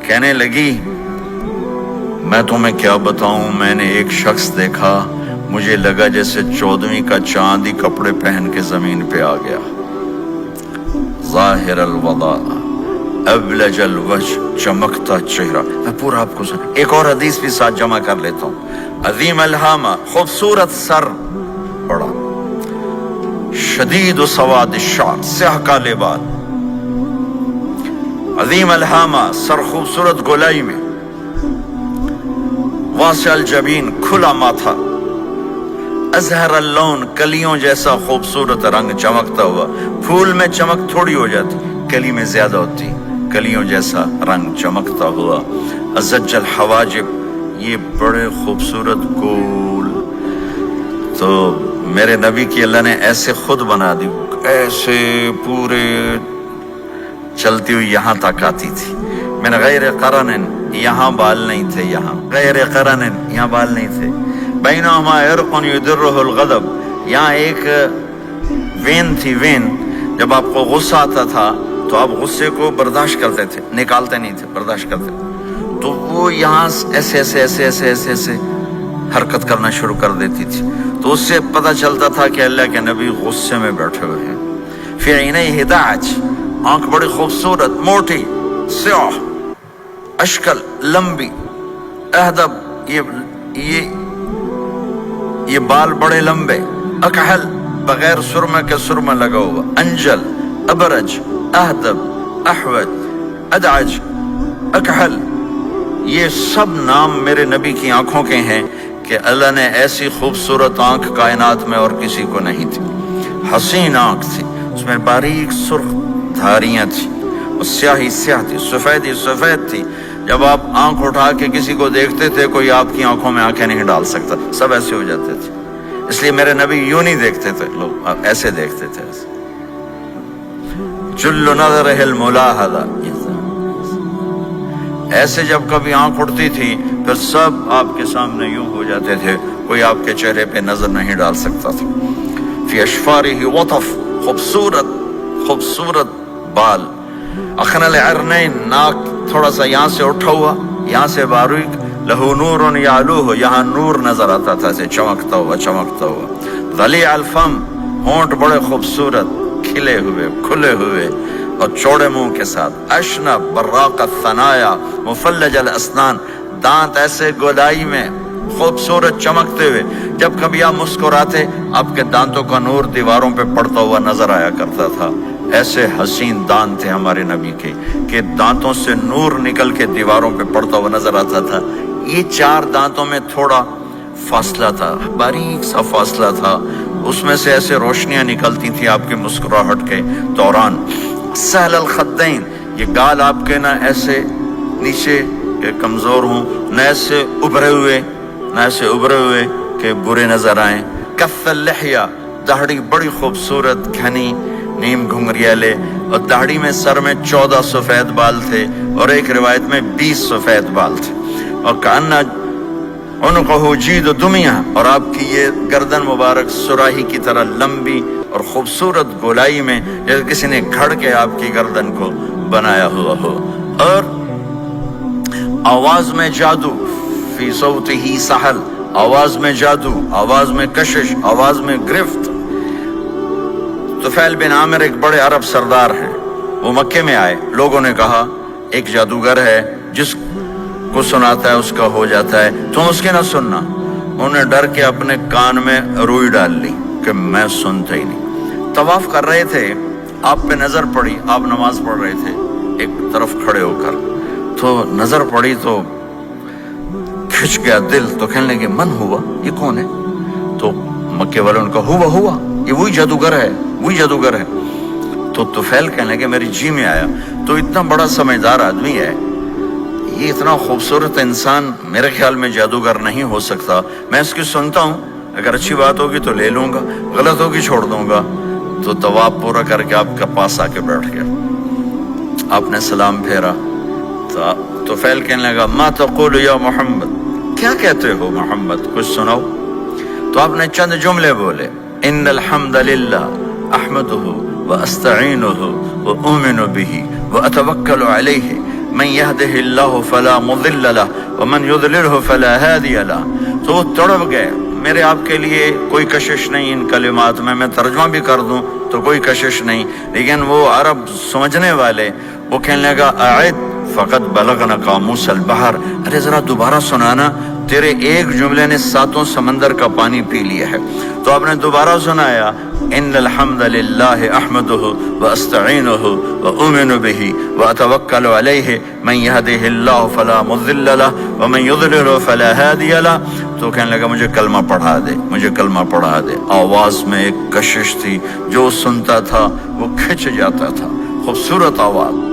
کہنے لگی میں تمہیں کیا بتاؤں، میں نے ایک شخص دیکھا، مجھے لگا جیسے 14ویں کا چاند ہی کپڑے پہن کے زمین پہ آ گیا، ظاہر الوضاء ابلج الوجہ، چمکتا چہرہ۔ میں پورا آپ کو ایک اور حدیث بھی ساتھ جمع کر لیتا ہوں۔ عظیم الہامہ، خوبصورت سر، بڑا شدید سواد الشعر، سیاہ کالے بال، عظیم الہامہ، سر خوبصورت گولائی میں، واسع الجبین، کھلا ماتھا، ازہر اللون، کلیوں جیسا خوبصورت رنگ، چمکتا ہوا۔ پھول میں چمک تھوڑی ہو جاتی، کلی میں زیادہ ہوتی، کلیوں جیسا رنگ چمکتا ہوا۔ ازج الحواجب، یہ بڑے خوبصورت گول۔ تو میرے نبی کی اللہ نے ایسے خود بنا دی، ایسے پورے چلتی ہوئی یہاں تک آتی تھی۔ من غیر قرن، یہاں بال نہیں تھے، یہاں غیر قرن، یہاں بال نہیں تھے۔ بینہما عرق یدرہ الغضب، یہاں ایک وین تھی، وین، جب آپ کو غصہ آتا تھا تو آپ غصے کو برداشت کرتے تھے، نکالتے نہیں تھے، برداشت کرتے تھے، تو وہ یہاں ایسے ایسے ایسے ایسے ایسے ایسے حرکت کرنا شروع کر دیتی تھی، تو اس سے پتہ چلتا تھا کہ اللہ کے نبی غصے میں بیٹھے ہوئے ہیں۔ فی عینیہ دعج، آنکھ بڑی خوبصورت، موٹی، سیاہ، اشکل، لمبی، اہدب، یہ بال بڑے لمبے، اکحل، بغیر سرمہ کے سرمہ لگا ہوا، انجل، ابرج، اہدب، احوج، ادعج، اکحل، یہ سب نام میرے نبی کی آنکھوں کے ہیں کہ اللہ نے ایسی خوبصورت آنکھ کائنات میں اور کسی کو نہیں تھی۔ حسین آنکھ تھی، اس میں باریک سرخ دھاریاں تھیں، اور سیاہی سیاہ تھی، سفیدی سفید تھی۔ جب آپ آنکھ اٹھا کے کسی کو دیکھتے تھے، کوئی آپ کی آنکھوں میں آنکھیں نہیں ڈال سکتا، سب ایسے ہو جاتے تھے۔ اس لیے میرے نبی یوں نہیں دیکھتے تھے، لوگ ایسے دیکھتے تھے، ایسے۔ جل نظرہ الملاحظہ، ایسے جب کبھی آنکھ اٹھتی تھی پھر سب آپ کے سامنے یوں ہو جاتے تھے، کوئی آپ کے چہرے پہ نظر نہیں ڈال سکتا تھا۔ فی اشفارہ وطف، خوبصورت خوبصورت بال، اخن العرنین، ناک تھوڑا سا یہاں سے اٹھا ہوا، یہاں سے باریک، لہو نور یعلوہ، یہاں نور نظر آتا تھا، سے چمکتا ہوا چمکتا ہوا۔ غلیظ الفم، ہونٹ بڑے خوبصورت، کھلے ہوئے کھلے ہوئے اور چوڑے منہ کے ساتھ۔ اشنب براق الثنایا، مفلج الاسنان، دانت ایسے گودائی میں خوبصورت چمکتے ہوئے، جب کبھی آپ مسکراتے آپ کے دانتوں کا نور دیواروں پہ پڑتا ہوا نظر آیا کرتا تھا۔ ایسے حسین دانت تھے ہمارے نبی کے کہ دانتوں سے نور نکل کے دیواروں پہ پڑتا ہوا نظر آتا تھا۔ یہ 4 دانتوں میں تھوڑا فاصلہ تھا، باریک سا فاصلہ تھا، اس میں سے ایسے روشنیاں نکلتی تھی آپ کی مسکراہٹ کے دوران۔ سہل الخدین، یہ گال آپ کے نہ ایسے نیچے کہ کمزور ہوں، نہ ایسے ابھرے ہوئے کہ برے نظر آئیں۔ کف اللحیہ، داڑھی بڑی خوبصورت گھنی، نیم گھنگریالے، اور داڑھی میں سر میں 14 سفید بال تھے، اور ایک روایت میں 20 سفید بال تھے۔ اور کأن عنقہ جید دمیہ، اور آپ کی یہ گردن مبارک سراہی کی طرح لمبی اور خوبصورت گولائی میں، جیسے کسی نے گھڑ کے آپ کی گردن کو بنایا ہوا ہو۔ اور آواز میں جادو، فی صوتہ سحل، آواز میں جادو، آواز میں کشش، آواز میں گرفت۔ طفیل بن عامر ایک بڑے عرب سردار ہیں، وہ مکے میں آئے، لوگوں نے کہا ایک جادوگر ہے جس کو سناتا ہے اس کا ہو جاتا ہے، تم اس کے نہ سننا۔ انہوں نے ڈر کے اپنے کان میں روئی ڈال لی کہ میں سنتا ہی نہیں۔ طواف کر رہے تھے، آپ پہ نظر پڑی، آپ نماز پڑھ رہے تھے ایک طرف کھڑے ہو کر، تو نظر پڑی تو کھچ گیا دل، تو کہنے لگے من ہوا، یہ کون ہے؟ تو مکے والوں نے کہا ہوا یہ وہی جادوگر ہے، وہی جادوگر ہے۔ تو طفیل کہنے لگے میری جی میں آیا، تو اتنا بڑا سمجھدار آدمی ہے، یہ اتنا خوبصورت انسان میرے خیال میں جادوگر نہیں ہو سکتا، میں اس کی سنتا ہوں، اگر اچھی بات ہوگی تو لے لوں گا، غلط ہوگی چھوڑ دوں گا۔ تو طواف پورا کر کے آپ کے پاس آ کے بیٹھ گیا، آپ نے سلام پھیرا، تو طفیل کہنے لگا ما تقول یا محمد، کیا کہتے ہو محمد، کچھ سناؤ۔ تو آپ نے چند جملے بولے، ان الحمد للہ احمدہ واستعینہ واؤمن بہ واتوکل علیہ من يهده الله فلا مضل له ومن يضلله فلا هادي له. تو وہ تڑپ گئے. میرے آپ کے لیے کوئی کشش نہیں ان کلمات میں ترجمہ بھی کر دوں تو کوئی کشش نہیں، لیکن وہ عرب سمجھنے والے وہ کہنے لگا اعد فقط بلغنا قاموس البحر، ارے ذرا دوبارہ سنانا، تیرے ایک جملے نے 7 سمندر کا پانی پی لیا ہے. تو آپ نے دوبارہ سنایا ان الحمد للہ احمدہ واستعینہ واؤمن بہ واتوکل علیہ من یہدہ اللہ فلا مضل لہ ومن یضلل فلا ہادی لہ. تو کہنے لگا مجھے کلمہ پڑھا دے، مجھے کلمہ پڑھا دے. آواز میں ایک کشش تھی، جو سنتا تھا وہ کھنچ جاتا تھا. خوبصورت آواز.